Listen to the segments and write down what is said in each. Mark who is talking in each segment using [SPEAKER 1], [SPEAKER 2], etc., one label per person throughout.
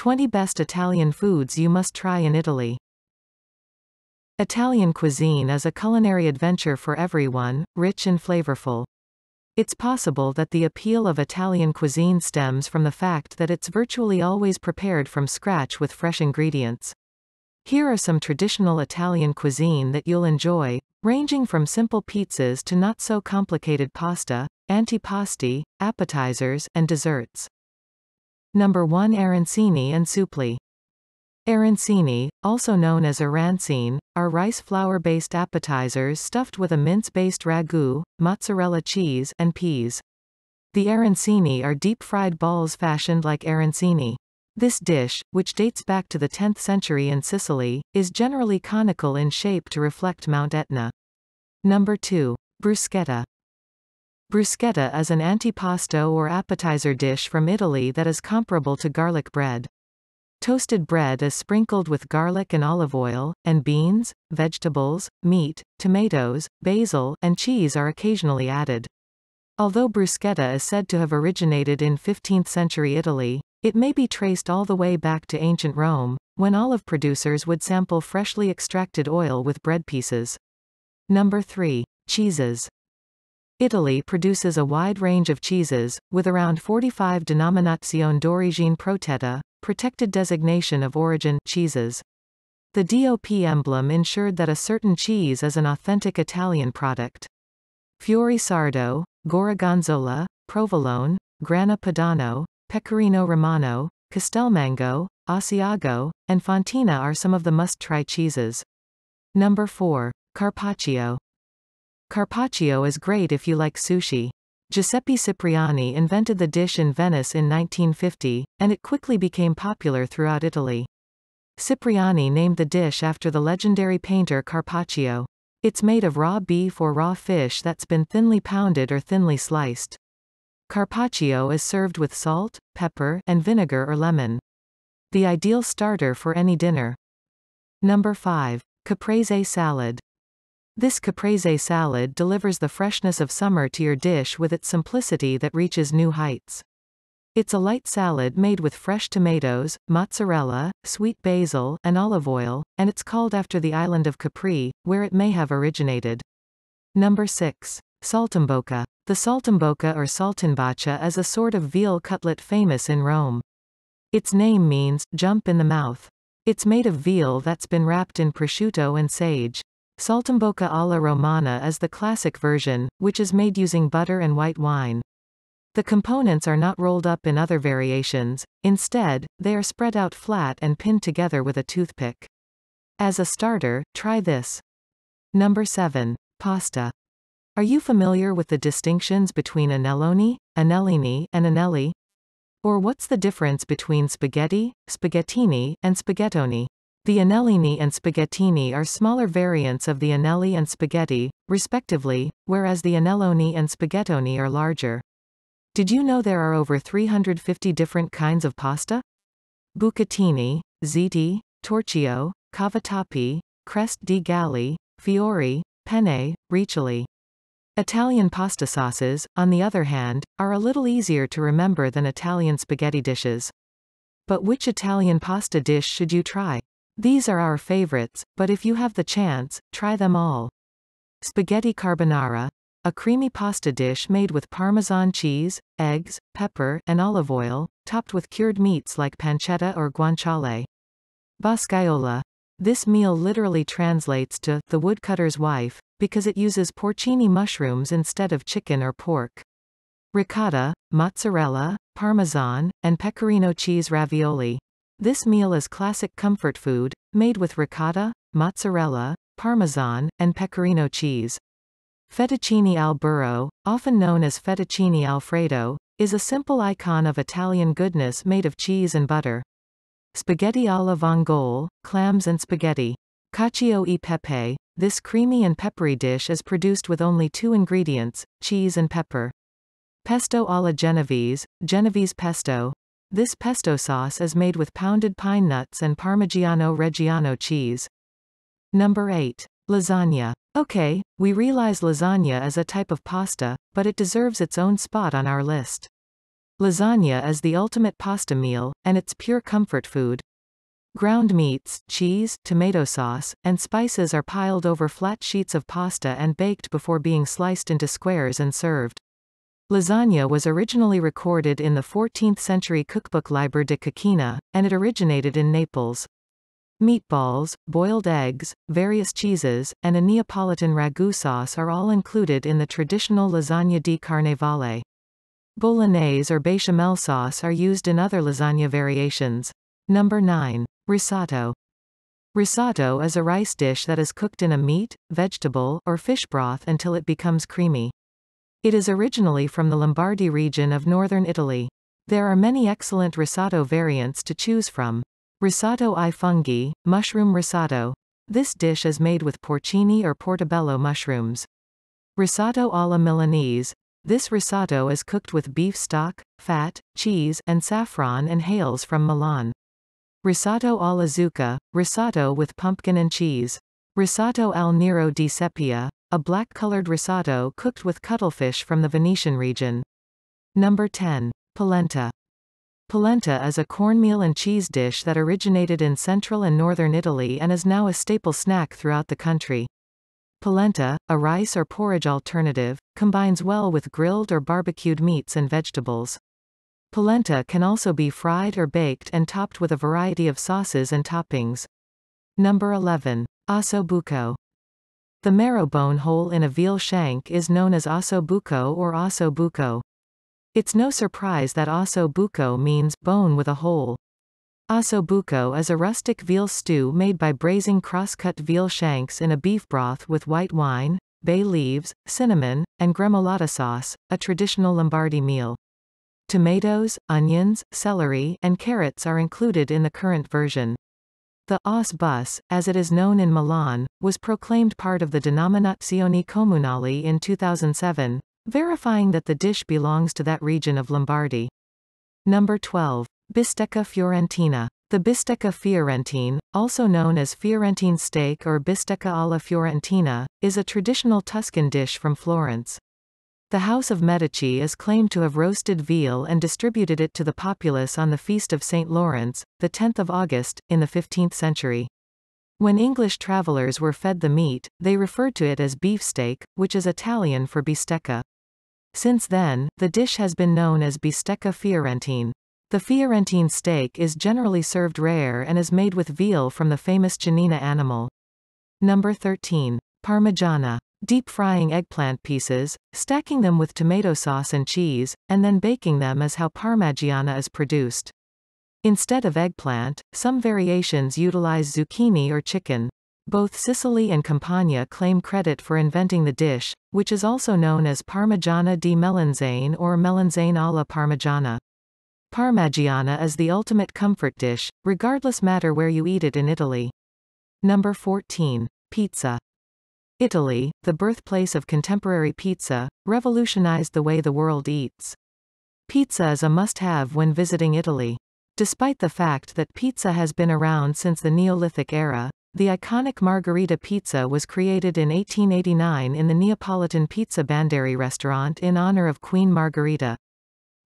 [SPEAKER 1] 20 Best Italian Foods You Must Try in Italy. Italian cuisine is a culinary adventure for everyone, rich and flavorful. It's possible that the appeal of Italian cuisine stems from the fact that it's virtually always prepared from scratch with fresh ingredients. Here are some traditional Italian cuisine that you'll enjoy, ranging from simple pizzas to not so complicated pasta, antipasti, appetizers, and desserts. Number 1. Arancini and Suppli. Arancini, also known as arancine, are rice flour-based appetizers stuffed with a mince-based ragu, mozzarella cheese, and peas. The arancini are deep-fried balls fashioned like arancini. This dish, which dates back to the 10th century in Sicily, is generally conical in shape to reflect Mount Etna. Number 2. Bruschetta. Bruschetta is an antipasto or appetizer dish from Italy that is comparable to garlic bread. Toasted bread is sprinkled with garlic and olive oil, and beans, vegetables, meat, tomatoes, basil, and cheese are occasionally added. Although bruschetta is said to have originated in 15th century Italy, it may be traced all the way back to ancient Rome, when olive producers would sample freshly extracted oil with bread pieces. Number 3. Cheeses. Italy produces a wide range of cheeses, with around 45 denominazione d'origine protetta, protected designation of origin, cheeses. The DOP emblem ensured that a certain cheese is an authentic Italian product. Fiori Sardo, Gorgonzola, Provolone, Grana Padano, Pecorino Romano, Castelmango, Asiago, and Fontina are some of the must-try cheeses. Number 4. Carpaccio. Carpaccio is great if you like sushi. Giuseppe Cipriani invented the dish in Venice in 1950, and it quickly became popular throughout Italy. Cipriani named the dish after the legendary painter Carpaccio. It's made of raw beef or raw fish that's been thinly pounded or thinly sliced. Carpaccio is served with salt, pepper, and vinegar or lemon. The ideal starter for any dinner. Number 5. Caprese Salad. This caprese salad delivers the freshness of summer to your dish with its simplicity that reaches new heights. It's a light salad made with fresh tomatoes, mozzarella, sweet basil, and olive oil, and it's called after the island of Capri, where it may have originated. Number 6. Saltimbocca. The saltimbocca or saltimbocca is a sort of veal cutlet famous in Rome. Its name means, jump in the mouth. It's made of veal that's been wrapped in prosciutto and sage. Saltimbocca alla Romana is the classic version, which is made using butter and white wine. The components are not rolled up in other variations, instead, they are spread out flat and pinned together with a toothpick. As a starter, try this. Number 7. Pasta. Are you familiar with the distinctions between annelloni, annellini, and anelli? Or what's the difference between spaghetti, spaghettini, and spaghettoni? The annellini and spaghettini are smaller variants of the anelli and spaghetti, respectively, whereas the annelloni and spaghettoni are larger. Did you know there are over 350 different kinds of pasta? Bucatini, ziti, torchio, cavatappi, crest di galli, fiori, penne, riccioli. Italian pasta sauces, on the other hand, are a little easier to remember than Italian spaghetti dishes. But which Italian pasta dish should you try? These are our favorites, but if you have the chance, try them all. Spaghetti carbonara, a creamy pasta dish made with Parmesan cheese, eggs, pepper, and olive oil, topped with cured meats like pancetta or guanciale. Boscaiola. This meal literally translates to the woodcutter's wife, because it uses porcini mushrooms instead of chicken or pork. Ricotta, mozzarella, parmesan, and pecorino cheese ravioli. This meal is classic comfort food, made with ricotta, mozzarella, parmesan, and pecorino cheese. Fettuccine al burro, often known as fettuccine alfredo, is a simple icon of Italian goodness made of cheese and butter. Spaghetti alla vongole, clams and spaghetti. Cacio e pepe, this creamy and peppery dish is produced with only 2 ingredients, cheese and pepper. Pesto alla Genovese, Genovese pesto. This pesto sauce is made with pounded pine nuts and Parmigiano Reggiano cheese. Number 8. Lasagna. Okay, we realize lasagna is a type of pasta, but it deserves its own spot on our list. Lasagna is the ultimate pasta meal, and it's pure comfort food. Ground meats, cheese, tomato sauce, and spices are piled over flat sheets of pasta and baked before being sliced into squares and served. Lasagna was originally recorded in the 14th century cookbook Liber de Cucina, and it originated in Naples. Meatballs, boiled eggs, various cheeses, and a Neapolitan ragu sauce are all included in the traditional lasagna di carnevale. Bolognese or bechamel sauce are used in other lasagna variations. Number 9. Risotto. Risotto is a rice dish that is cooked in a meat, vegetable, or fish broth until it becomes creamy. It is originally from the Lombardy region of northern Italy. There are many excellent risotto variants to choose from. Risotto ai funghi, mushroom risotto. This dish is made with porcini or portobello mushrooms. Risotto alla Milanese. This risotto is cooked with beef stock, fat, cheese, and saffron and hails from Milan. Risotto alla zucca, risotto with pumpkin and cheese. Risotto al nero di seppia, a black-colored risotto cooked with cuttlefish from the Venetian region. Number 10. Polenta. Polenta is a cornmeal and cheese dish that originated in central and northern Italy and is now a staple snack throughout the country. Polenta, a rice or porridge alternative, combines well with grilled or barbecued meats and vegetables. Polenta can also be fried or baked and topped with a variety of sauces and toppings. Number 11. Ossobuco. The marrow bone hole in a veal shank is known as ossobuco or ossobuco. It's no surprise that ossobuco means bone with a hole. Ossobuco is a rustic veal stew made by braising cross-cut veal shanks in a beef broth with white wine, bay leaves, cinnamon, and gremolata sauce, a traditional Lombardy meal. Tomatoes, onions, celery, and carrots are included in the current version. The os bus, as it is known in Milan, was proclaimed part of the Denominazione Comunale in 2007, verifying that the dish belongs to that region of Lombardy. Number 12. Bisteca Fiorentina. The Bisteca Fiorentine, also known as Fiorentine steak or Bisteca alla Fiorentina, is a traditional Tuscan dish from Florence. The House of Medici is claimed to have roasted veal and distributed it to the populace on the Feast of St. Lawrence, the 10th of August, in the 15th century. When English travelers were fed the meat, they referred to it as beefsteak, which is Italian for bistecca. Since then, the dish has been known as Bisteca Fiorentine. The Fiorentine steak is generally served rare and is made with veal from the famous Chianina animal. Number 13. Parmigiana. Deep frying eggplant pieces, stacking them with tomato sauce and cheese, and then baking them is how Parmigiana is produced. Instead of eggplant, some variations utilize zucchini or chicken. Both Sicily and Campania claim credit for inventing the dish, which is also known as Parmigiana di melanzane or melanzane alla Parmigiana. Parmigiana is the ultimate comfort dish, regardless matter where you eat it in Italy. Number 14. Pizza. Italy, the birthplace of contemporary pizza, revolutionized the way the world eats. Pizza is a must-have when visiting Italy. Despite the fact that pizza has been around since the Neolithic era, the iconic Margherita pizza was created in 1889 in the Neapolitan Pizza Banderi restaurant in honor of Queen Margherita.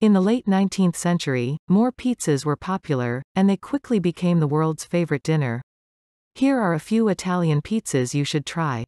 [SPEAKER 1] In the late 19th century, more pizzas were popular, and they quickly became the world's favorite dinner. Here are a few Italian pizzas you should try.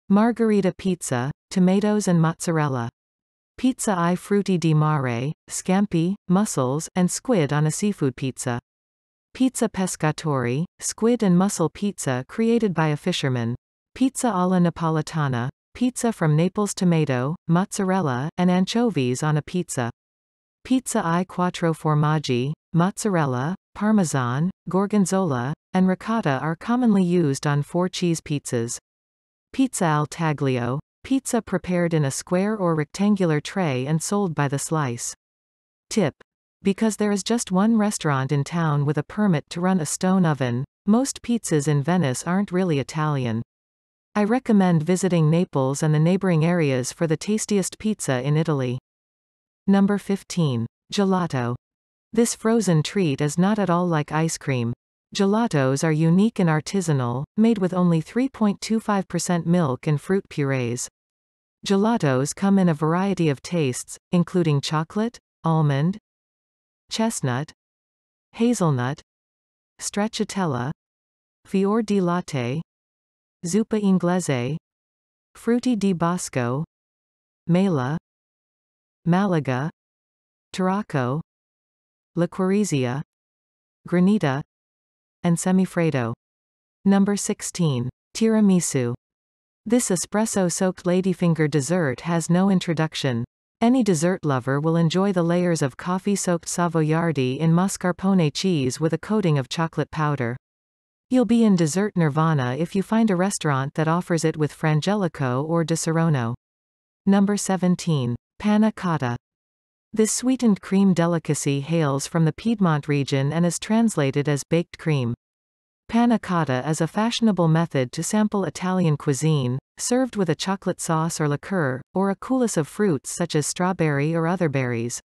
[SPEAKER 1] Margherita pizza, tomatoes and mozzarella. Pizza ai frutti di mare, scampi, mussels, and squid on a seafood pizza. Pizza pescatori, squid and mussel pizza created by a fisherman. Pizza alla napolitana, pizza from Naples, tomato, mozzarella, and anchovies on a pizza. Pizza ai quattro formaggi, mozzarella, parmesan, gorgonzola, and ricotta are commonly used on 4 cheese pizzas. Pizza al taglio, pizza prepared in a square or rectangular tray and sold by the slice. Tip. Because there is just one restaurant in town with a permit to run a stone oven, most pizzas in Venice aren't really Italian. I recommend visiting Naples and the neighboring areas for the tastiest pizza in Italy. Number 15. Gelato. This frozen treat is not at all like ice cream. Gelatos are unique and artisanal, made with only 3.25% milk and fruit purees. Gelatos come in a variety of tastes, including chocolate, almond, chestnut, hazelnut, stracciatella, fior di latte, zuppa inglese, frutti di bosco, mela, malaga, tarocco, liquorizia, granita, and semifreddo. Number 16. Tiramisu. This espresso-soaked ladyfinger dessert has no introduction. Any dessert lover will enjoy the layers of coffee-soaked savoiardi in mascarpone cheese with a coating of chocolate powder. You'll be in dessert nirvana if you find a restaurant that offers it with frangelico or di Serrano. Number 17. Panna Cotta. This sweetened cream delicacy hails from the Piedmont region and is translated as baked cream. Panna cotta is a fashionable method to sample Italian cuisine, served with a chocolate sauce or liqueur, or a coulis of fruits such as strawberry or other berries.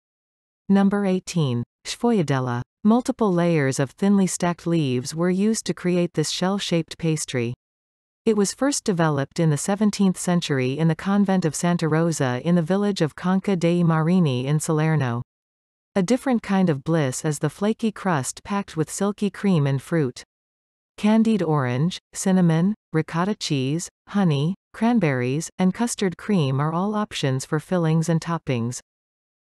[SPEAKER 1] Number 18. Sfogliatella. Multiple layers of thinly stacked leaves were used to create this shell-shaped pastry. It was first developed in the 17th century in the convent of Santa Rosa in the village of Conca dei Marini in Salerno. A different kind of bliss is the flaky crust packed with silky cream and fruit. Candied orange, cinnamon, ricotta cheese, honey, cranberries, and custard cream are all options for fillings and toppings.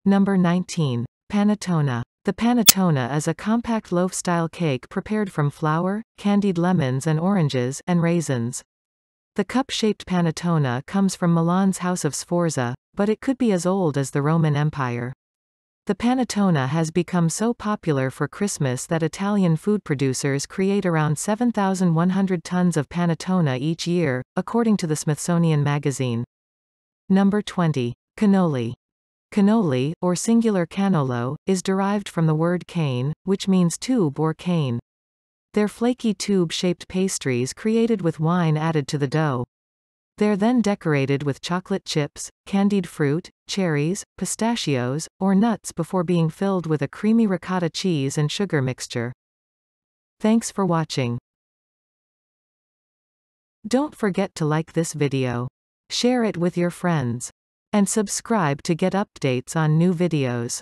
[SPEAKER 1] Number 19. Panettone. The panettone is a compact loaf-style cake prepared from flour, candied lemons and oranges, and raisins. The cup-shaped panettone comes from Milan's House of Sforza, but it could be as old as the Roman Empire. The panettone has become so popular for Christmas that Italian food producers create around 7,100 tons of panettone each year, according to the Smithsonian Magazine. Number 20. Cannoli. Cannoli, or singular cannolo, is derived from the word cane, which means tube or cane. They're flaky tube-shaped pastries created with wine added to the dough. They're then decorated with chocolate chips, candied fruit, cherries, pistachios, or nuts before being filled with a creamy ricotta cheese and sugar mixture. Thanks for watching. Don't forget to like this video. Share it with your friends. And subscribe to get updates on new videos.